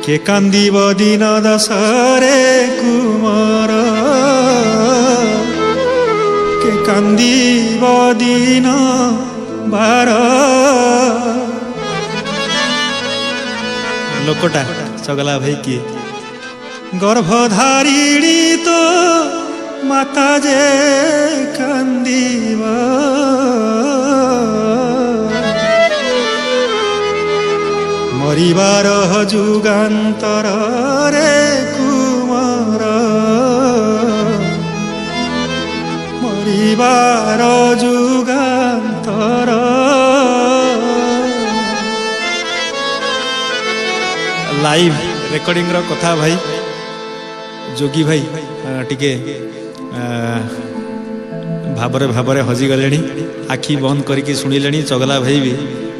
के कांदीब दिन दशरे कुमार के कांदीब दिन बार लोकटा चगला भाई किए गर्भधारिणी तो माता जे कांदीबा मरिबार जुगान्तर रे कुमार मरिबार जुगान्तर लाइव रेकर्डिंग रो कथा भाई जोगी भाई टिके भावरे भावरे हजि गले आखि बंद करके शुणिले चगला भाई भी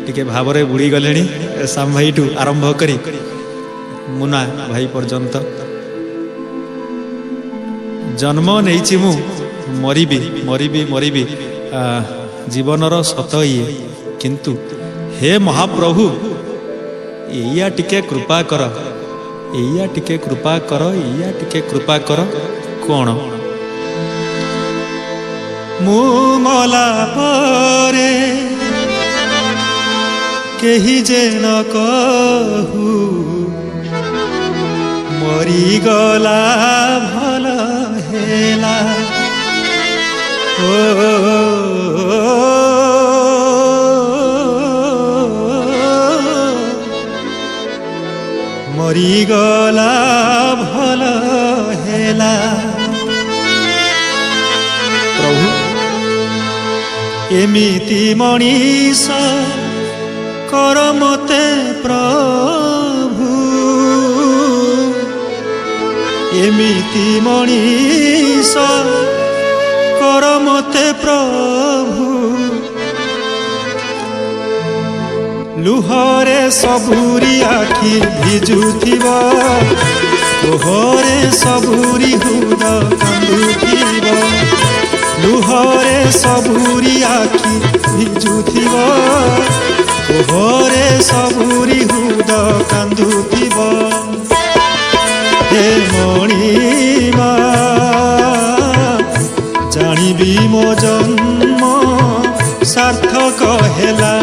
टिके भावरे बुड़ी गले श्याम भाई ठू आरंभ करी मुना भाई पर्यंत जन्म नहीं मु मरिबी मरिबी मरिबी जीवनर सत ये किंतु हे महाप्रभु एया टिके कृपा कर एया टिके कृपा कर एया टिके कृपा कर कौन मु मला परे केही जे न कहू मरी गला भल हेला मरी गला भल हेला प्रभु एमिति मनीष कर मते प्रभु एमिति मनीष कर मते प्रभु लुहरे सबुरी आखि भिजुथिब कोहरे सबुरी हुद कांदुथिब लुहरे सबुरी आखि भिजुथिब कोहरे सबुरी हुद कांदुथिब हे मणिमा जानिबी मो जन्म सार्थक हेला